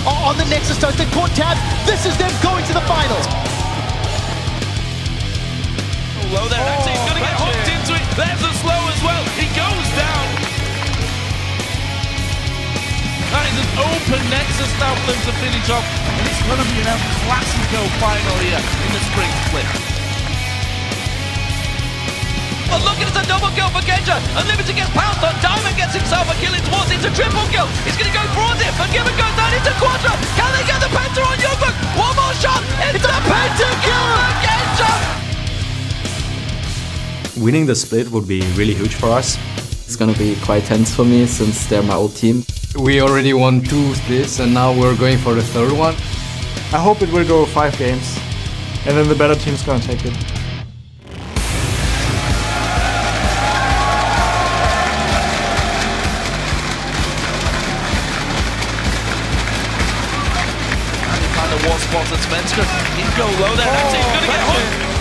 are on the Nexus toast. They caught tabs. This is them going to the finals. Low there, actually he's going to get hooked into it. There's a slow as well. He goes down. That is an open Nexus now for them to finish off. And it's going to be an El Clasico final here in the spring split. But look, it's a double kill for Genja. Unlimited gets pounced on. Diamond gets himself a kill in towards. It's a triple kill. He's going to go towards it. But Given goes down into Quadra. Can they get the Penta on Youngbook? One more shot. It's a Penta kill for Genja. Winning the split would be really huge for us. It's gonna be quite tense for me since they're my old team. We already won 2 splits and now we're going for the 3rd one. I hope it will go 5 games and then the better team's gonna take it. And he found a war spot at Spencer. He'd go low there. Actually, he's going to get hooked.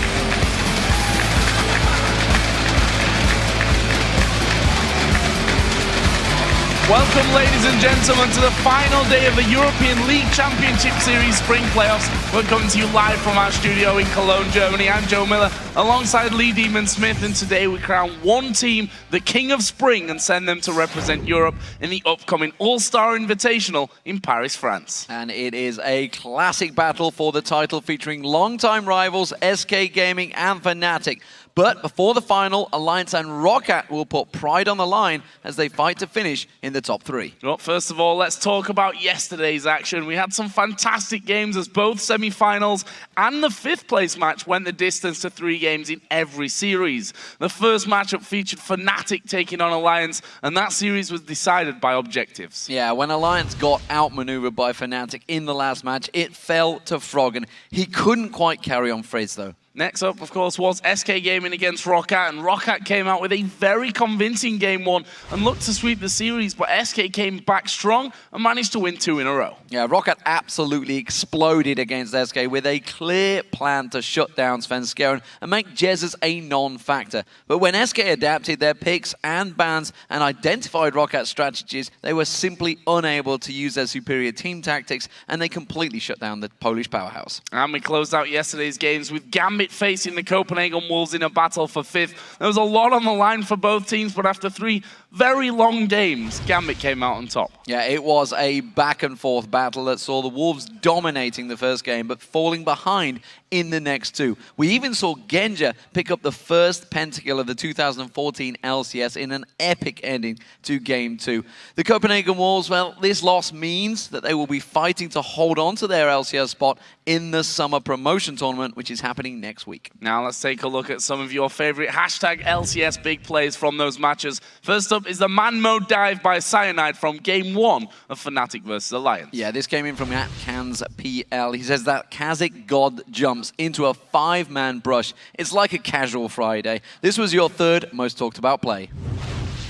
Welcome, ladies and gentlemen, to the final day of the European League Championship Series Spring Playoffs. We're coming to you live from our studio in Cologne, Germany. I'm Joe Miller, alongside Lee Demon Smith, and today we crown one team the King of Spring and send them to represent Europe in the upcoming All-Star Invitational in Paris, France. And it is a classic battle for the title featuring longtime rivals SK Gaming and Fnatic. But before the final, Alliance and Roccat will put pride on the line as they fight to finish in the top 3. Well, first of all, let's talk about yesterday's action. We had some fantastic games as both semi-finals and the 5th place match went the distance to 3 games in every series. The first matchup featured Fnatic taking on Alliance, and that series was decided by objectives. Yeah, when Alliance got outmaneuvered by Fnatic in the last match, it fell to Froggen. He couldn't quite carry on Frizz, though. Next up, of course, was SK Gaming against Roccat, and Roccat came out with a very convincing Game 1 and looked to sweep the series, but SK came back strong and managed to win 2 in a row. Yeah, Roccat absolutely exploded against SK with a clear plan to shut down Svenskeren and make Jesus a non-factor. But when SK adapted their picks and bans and identified Rockat's strategies, they were simply unable to use their superior team tactics, and they completely shut down the Polish powerhouse. And we closed out yesterday's games with Gambit facing the Copenhagen Wolves in a battle for 5th. There was a lot on the line for both teams, but after 3 very long games, Gambit came out on top. Yeah, it was a back and forth battle that saw the Wolves dominating the first game, but falling behind in the next 2. We even saw Genja pick up the first pentakill of the 2014 LCS in an epic ending to Game 2. The Copenhagen Wolves, well, this loss means that they will be fighting to hold on to their LCS spot in the summer promotion tournament, which is happening next week. Now let's take a look at some of your favorite hashtag LCS big plays from those matches. First up is the man mode dive by Cyanide from Game 1 of Fnatic vs Alliance. Yeah, this came in from Kans PL. He says that Kazakh god jumps into a 5-man brush. It's like a casual Friday. This was your 3rd most talked about play.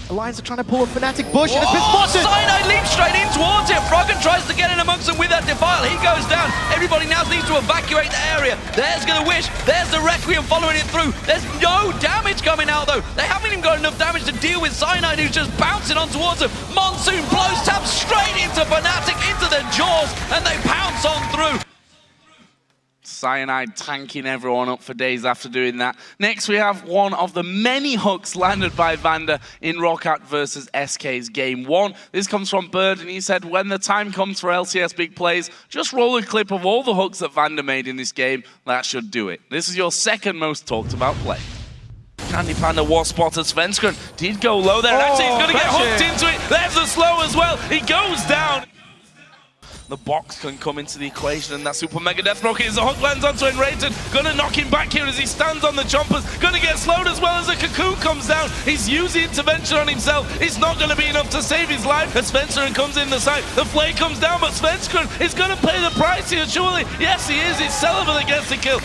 Alliance are trying to pull a Fnatic bush and it's been spotted! Cyanide leaps straight in towards it. Froggen tries to get in amongst them with that Defile. He goes down. Everybody now needs to evacuate the area. There's gonna Wish. There's the Requiem following it through. There's no damage coming out though. They haven't even got enough damage to deal with Cyanide, who's just bouncing on towards them. Monsoon blows tab straight into Fnatic, into their jaws, and they pounce on through. Cyanide tanking everyone up for days after doing that. Next, we have one of the many hooks landed by Vander in Roccat versus SK's Game 1. This comes from Bird, and he said, when the time comes for LCS big plays, just roll a clip of all the hooks that Vander made in this game. That should do it. This is your 2nd most talked about play. Candy Panda was spotted. Svenskeren did go low there. Actually, he's going to get hooked into it. There's the slow as well. He goes down. The box can come into the equation, and that super mega death rocket as the hook lands onto Enrated. Gonna knock him back here as he stands on the chompers. Gonna get slowed as well as the cocoon comes down. He's using intervention on himself. It's not gonna be enough to save his life as Svenskeren comes in the side. The flame comes down, but Svenskeren is gonna pay the price here, surely. Yes, he is. It's Sullivan that gets the kill.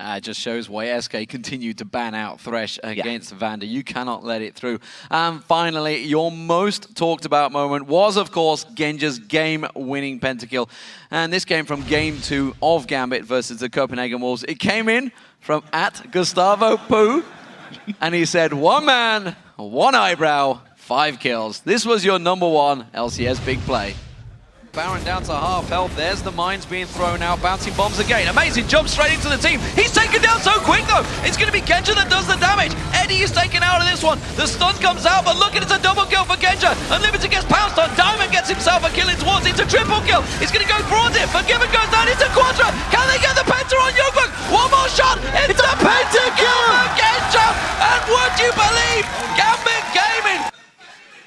It just shows why SK continued to ban out Thresh against Vander. You cannot let it through. And finally, your most talked about moment was, of course, Genja's game-winning pentakill. And this came from Game 2 of Gambit versus the Copenhagen Wolves. It came in from @GustavoPoo, and he said, 1 man, 1 eyebrow, 5 kills. This was your #1 LCS big play. Baron down to half health. There's the mines being thrown out. Bouncing bombs again. Amazing jump straight into the team. He's taken down so quick though. It's going to be Genja that does the damage. Eddie is taken out of this one. The stun comes out, but look at it, it's a double kill for Genja. Unlimited gets pounced on. Diamond gets himself a kill in towards. It's a triple kill. He's going to go towards it. Forgiven goes down. It's a quadra. Can they get the penta on Youngbook? One more shot. It's a penta kill for Genja. And would you believe Gambit Gaming?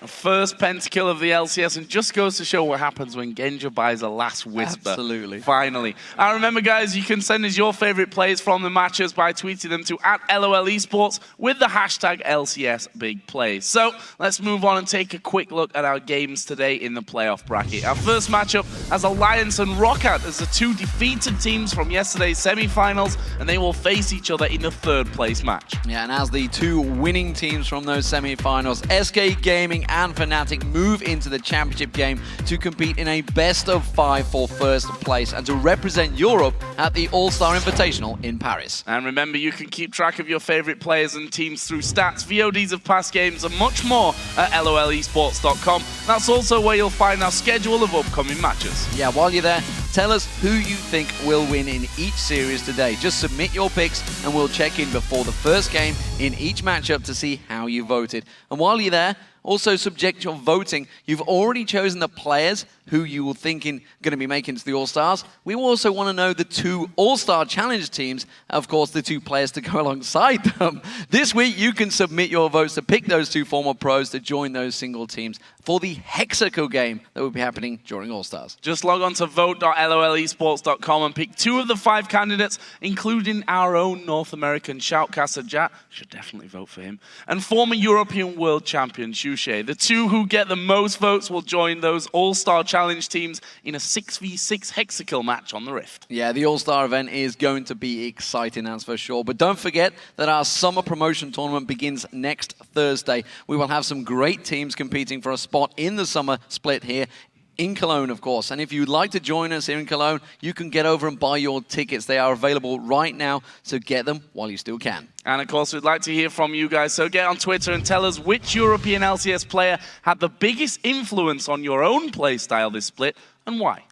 First pentakill of the LCS, and just goes to show what happens when Genja buys a last whisper. Absolutely. Finally. Remember, guys, you can send us your favorite plays from the matches by tweeting them to @LOL Esports with the hashtag LCS Big Plays. So let's move on and take a quick look at our games today in the playoff bracket. Our first matchup has Alliance and Rockout as the two defeated teams from yesterday's semifinals, and they will face each other in the third place match. Yeah, and as the two winning teams from those semi-finals, SK Gaming and Fnatic move into the championship game to compete in a best-of-5 for first place and to represent Europe at the All-Star Invitational in Paris. And remember, you can keep track of your favorite players and teams through stats, VODs of past games, and much more at lolesports.com. That's also where you'll find our schedule of upcoming matches. Yeah, while you're there, tell us who you think will win in each series today. Just submit your picks and we'll check in before the first game in each matchup to see how you voted. And while you're there, also subject your voting. You've already chosen the players who you were thinking going to be making to the All-Stars. We also want to know the two All-Star Challenge teams, of course, the two players to go alongside them. This week, you can submit your votes to pick those two former pros to join those single teams for the Hexaco game that will be happening during All-Stars. Just log on to vote.lolesports.com and pick 2 of the 5 candidates, including our own North American shoutcaster, Jack. Should definitely vote for him. And former European World Champion, Shushe. The two who get the most votes will join those All-Star Challenge teams in a 6v6 Hexakill match on the Rift. Yeah, the All-Star event is going to be exciting, that's for sure. But don't forget that our summer promotion tournament begins next Thursday. We will have some great teams competing for a spot in the summer split here in Cologne, of course. And if you'd like to join us here in Cologne, you can get over and buy your tickets. They are available right now, so get them while you still can. And of course, we'd like to hear from you guys, so get on Twitter and tell us which European LCS player had the biggest influence on your own play style this split, and why.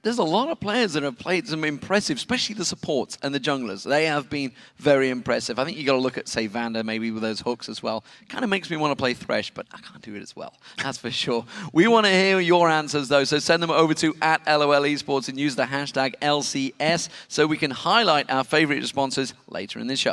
There's a lot of players that have played some impressive, especially the supports and the junglers. They have been very impressive. I think you got to look at, say, Vander maybe with those hooks as well. Kind of makes me want to play Thresh, but I can't do it as well. That's for sure. We want to hear your answers, though, so send them over to @LOL Esports and use the hashtag LCS so we can highlight our favorite responses later in this show.